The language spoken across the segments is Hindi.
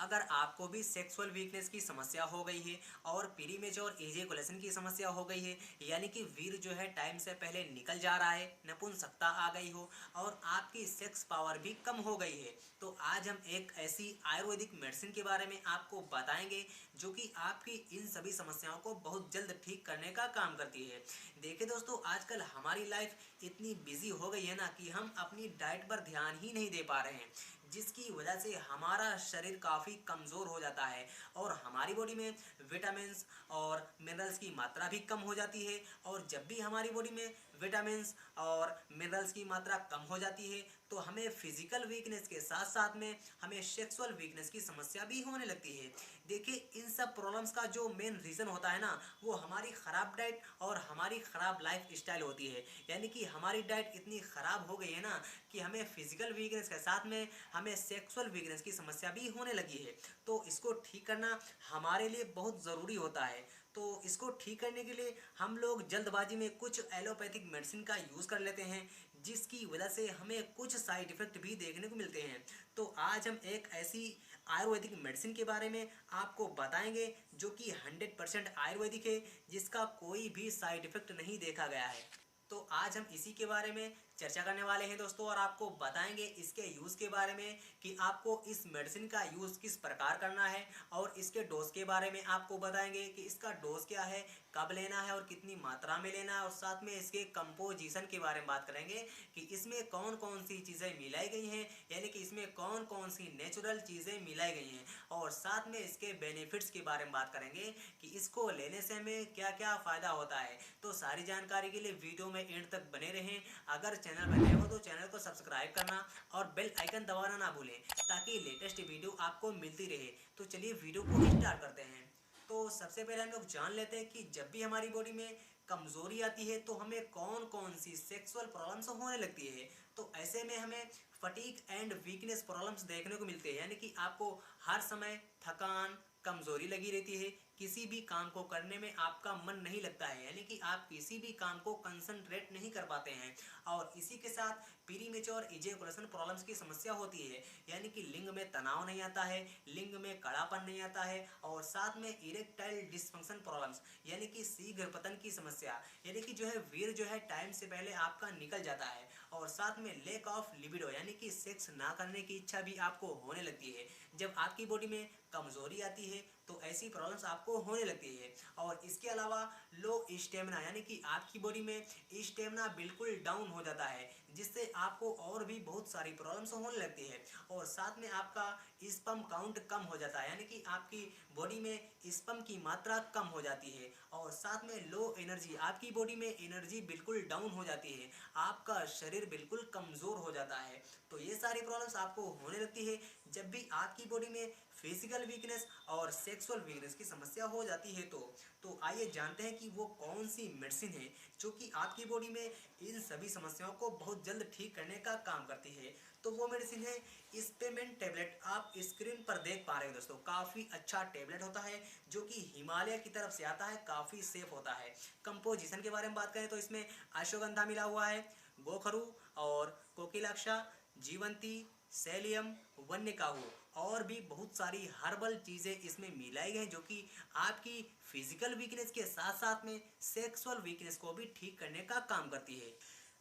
अगर आपको भी सेक्सुअल वीकनेस की समस्या हो गई है और प्रीमेच्योर एजेकुलेशन की समस्या हो गई है, यानी कि वीर्य जो है टाइम से पहले निकल जा रहा है, नपुंसकता आ गई हो और आपकी सेक्स पावर भी कम हो गई है, तो आज हम एक ऐसी आयुर्वेदिक मेडिसिन के बारे में आपको बताएंगे जो कि आपकी इन सभी समस्याओं को बहुत जल्द ठीक करने का काम करती है। देखिए दोस्तों, आजकल हमारी लाइफ इतनी बिजी हो गई है ना कि हम अपनी डाइट पर ध्यान ही नहीं दे पा रहे हैं, जिसकी वजह से हमारा शरीर काफ़ी कमज़ोर हो जाता है और हमारी बॉडी में विटामिन्स और मिनरल्स की मात्रा भी कम हो जाती है। और जब भी हमारी बॉडी में विटामिन्स और मिनरल्स की मात्रा कम हो जाती है तो हमें फिजिकल वीकनेस के साथ साथ में हमें सेक्सुअल वीकनेस की समस्या भी होने लगती है। देखिए, इन सब प्रॉब्लम्स का जो मेन रीज़न होता है ना, वो हमारी ख़राब डाइट और हमारी ख़राब लाइफ स्टाइल होती है। यानी कि हमारी डाइट इतनी ख़राब हो गई है ना कि हमें फिजिकल वीकनेस के साथ में हमें सेक्सुअल वीकनेस की समस्या भी होने लगी है। तो इसको ठीक करना हमारे लिए बहुत ज़रूरी होता है। तो इसको ठीक करने के लिए हम लोग जल्दबाजी में कुछ एलोपैथिक मेडिसिन का यूज़ कर लेते हैं, जिसकी वजह से हमें कुछ साइड इफ़ेक्ट भी देखने को मिलते हैं। तो आज हम एक ऐसी आयुर्वेदिक मेडिसिन के बारे में आपको बताएंगे जो कि 100% आयुर्वेदिक है, जिसका कोई भी साइड इफ़ेक्ट नहीं देखा गया है। तो आज हम इसी के बारे में चर्चा करने वाले हैं दोस्तों, और आपको बताएंगे इसके यूज़ के बारे में कि आपको इस मेडिसिन का यूज़ किस प्रकार करना है, और इसके डोज के बारे में आपको बताएंगे कि इसका डोज क्या है, कब लेना है और कितनी मात्रा में लेना है, और साथ में इसके कंपोजिशन के बारे में बात करेंगे कि इसमें कौन कौन सी चीज़ें मिलाई गई हैं, यानी कि इसमें कौन कौन सी नेचुरल चीज़ें मिलाई गई हैं, और साथ में इसके बेनिफिट्स के बारे में बात करेंगे कि इसको लेने से हमें क्या क्या फ़ायदा होता है। तो सारी जानकारी के लिए वीडियो में एंड तक बने रहें। अगर चैनल पर नए हो तो चैनल को सब्सक्राइब करना और बेल आइकन दबाना ना भूलें, ताकि लेटेस्ट वीडियो आपको मिलती रहे। तो चलिए वीडियो को स्टार्ट करते हैं। तो सबसे पहले हम लोग जान लेते हैं कि जब भी हमारी बॉडी में कमज़ोरी आती है तो हमें कौन कौन सी सेक्सुअल प्रॉब्लम्स होने लगती है। तो ऐसे में हमें फटीग एंड वीकनेस प्रॉब्लम्स देखने को मिलते हैं, यानी कि आपको हर समय थकान, कमज़ोरी लगी रहती है, किसी भी काम को करने में आपका मन नहीं लगता है, यानी कि आप किसी भी काम को कंसंट्रेट नहीं कर पाते हैं। और इसी के साथ प्रीमेच्योर इजैकुलेशन प्रॉब्लम्स की समस्या होती है, यानी कि लिंग में तनाव नहीं आता है, लिंग में कड़ापन नहीं आता है, और साथ में इरेक्टाइल डिसफंक्शन प्रॉब्लम्स, यानी कि शीघ्र पतन की समस्या, यानी कि जो है वीर जो है टाइम से पहले आपका निकल जाता है, और साथ में लेक ऑफ लिबिडो, यानी कि सेक्स ना करने की इच्छा भी आपको होने लगती है। जब आपकी बॉडी में कमज़ोरी आती है तो ऐसी प्रॉब्लम्स आपको होने लगती है। और इसके अलावा लो स्टेमिना, यानी कि आपकी बॉडी में स्टेमिना बिल्कुल डाउन हो जाता है, जिससे आपको और भी बहुत सारी प्रॉब्लम्स होने लगती है। और साथ में आपका स्पर्म काउंट कम हो जाता है, यानी कि आपकी बॉडी में स्पर्म की मात्रा कम हो जाती है। और साथ में लो एनर्जी, आपकी बॉडी में एनर्जी बिल्कुल डाउन हो जाती है, आपका शरीर बिल्कुल कमज़ोर हो जाता है। तो ये सारी प्रॉब्लम्स आपको होने लगती है जब भी आपकी बॉडी में फिजिकल वीकनेस और सेक्सुअल वीकनेस की समस्या हो जाती है। तो आइए जानते हैं कि वो कौन सी मेडिसिन है जो कि आपकी बॉडी में इन सभी समस्याओं को बहुत जल्द ठीक करने का काम करती है। तो वो मेडिसिन है स्पेमेंट टेबलेट। आप स्क्रीन पर देख पा रहे हो दोस्तों, काफ़ी अच्छा टेबलेट होता है जो कि हिमालय की तरफ से आता है, काफ़ी सेफ होता है। कंपोजिशन के बारे में बात करें तो इसमें अश्वगंधा मिला हुआ है, गोखरू और कोकिलाक्षा, जीवंती, सेलियम, वन्यकाहू और भी बहुत सारी हर्बल चीज़ें इसमें मिलाई गई जो कि आपकी फिजिकल वीकनेस के साथ साथ में सेक्सुअल वीकनेस को भी ठीक करने का काम करती है।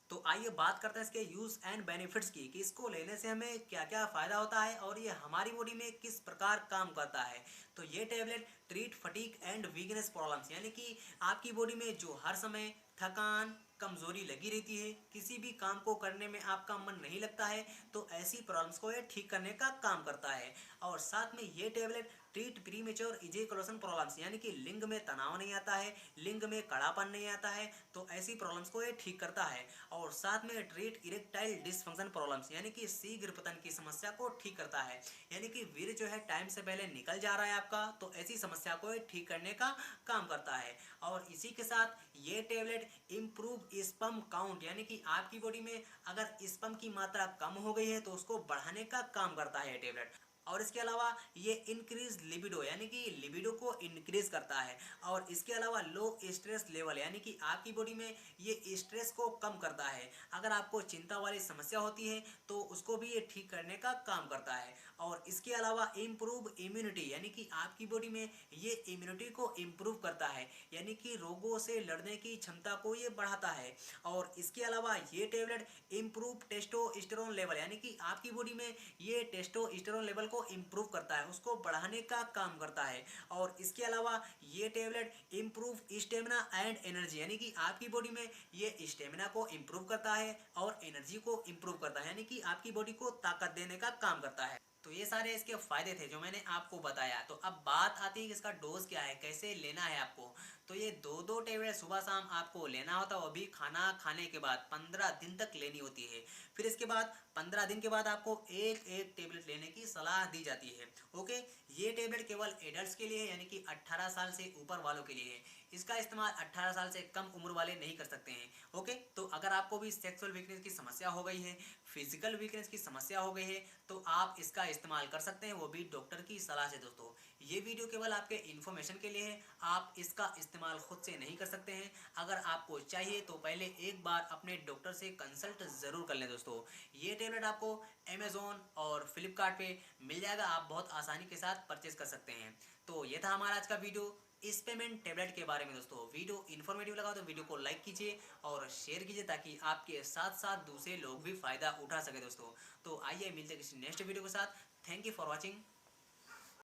तो आइए बात करते हैं इसके यूज़ एंड बेनिफिट्स की कि इसको लेने से हमें क्या क्या फ़ायदा होता है और ये हमारी बॉडी में किस प्रकार काम करता है। तो ये tablet treat fatigue and weakness problems, यानी कि आपकी बॉडी में जो हर समय थकान, कमज़ोरी लगी रहती है, किसी भी काम को करने में आपका मन नहीं लगता है, तो ऐसी प्रॉब्लम्स को ये ठीक करने का काम करता है। और साथ में ये tablet treat premature ejaculation problems, यानी कि लिंग में तनाव नहीं आता है, लिंग में कड़ापन नहीं आता है, तो ऐसी प्रॉब्लम्स को ये ठीक करता है। और साथ में ट्रीट इरेक्टाइल डिसफंक्शन प्रॉब्लम्स, यानी कि शीघ्र पतन की समस्या को ठीक करता है, यानी कि वीर्य जो है टाइम से पहले निकल जा रहा है आपका, तो ऐसी समस्या को ये ठीक करने का काम करता है। और इसी के साथ ये टैबलेट इम्प्रूव स्पर्म काउंट, यानी कि आपकी बॉडी में अगर स्पर्म की मात्रा कम हो गई है तो उसको बढ़ाने का काम करता है ये टैबलेट। और इसके अलावा ये इंक्रीज लिबिडो, यानी कि लिबिडो को इंक्रीज करता है। और इसके अलावा लो स्ट्रेस लेवल, यानी कि आपकी बॉडी में ये स्ट्रेस को कम करता है, अगर आपको चिंता वाली समस्या होती है तो उसको भी ये ठीक करने का काम करता है। और इसके अलावा इम्प्रूव इम्यूनिटी, यानी कि आपकी बॉडी में ये इम्यूनिटी को इम्प्रूव करता है, यानी कि रोगों से लड़ने की क्षमता को ये बढ़ाता है। और इसके अलावा ये टेबलेट इम्प्रूव टेस्टोस्टेरोन लेवल, यानी कि आपकी बॉडी में ये टेस्टोस्टेरोन लेवल को इम्प्रूव करता है, उसको बढ़ाने का काम करता है। और इसके अलावा ये tablet improve stamina and energy, यानी कि आपकी बॉडी में ये स्टेमिना को इम्प्रूव करता है और एनर्जी को इम्प्रूव करता है, यानी कि आपकी बॉडी को ताकत देने का काम करता है। तो ये सारे इसके फायदे थे जो मैंने आपको बताया। तो अब बात आती है कि इसका डोज क्या है, कैसे लेना है आपको। तो ये दो दो टेबलेट सुबह शाम आपको लेना होता है, वो भी खाना खाने के बाद 15 दिन तक लेनी होती है। फिर इसके बाद 15 दिन के बाद आपको एक एक टेबलेट लेने की सलाह दी जाती है। ओके, ये टेबलेट केवल एडल्ट्स के लिए है, यानी कि 18 साल से ऊपर वालों के लिए है। इसका इस्तेमाल 18 साल से कम उम्र वाले नहीं कर सकते हैं। ओके, तो अगर आपको भी सेक्सुअल वीकनेस की समस्या हो गई है, फिजिकल वीकनेस की समस्या हो गई है, तो आप इसका इस्तेमाल कर सकते हैं, वो भी डॉक्टर की सलाह से। दोस्तों, ये वीडियो केवल आपके इन्फॉर्मेशन के लिए है, आप इसका इस्तेमाल खुद से नहीं कर सकते हैं। अगर आपको चाहिए तो पहले एक बार अपने डॉक्टर से कंसल्ट ज़रूर कर लें। दोस्तों, ये टेबलेट आपको अमेजोन और फ्लिपकार्ट पे मिल जाएगा, आप बहुत आसानी के साथ परचेज कर सकते हैं। तो ये था हमारा आज का वीडियो इस पेमेंट टेबलेट के बारे में। दोस्तों, वीडियो इन्फॉर्मेटिव लगा तो वीडियो को लाइक कीजिए और शेयर कीजिए, ताकि आपके साथ साथ दूसरे लोग भी फ़ायदा उठा सके। दोस्तों, तो आइए मिलते हैं किसी नेक्स्ट वीडियो के साथ। Thank you for watching.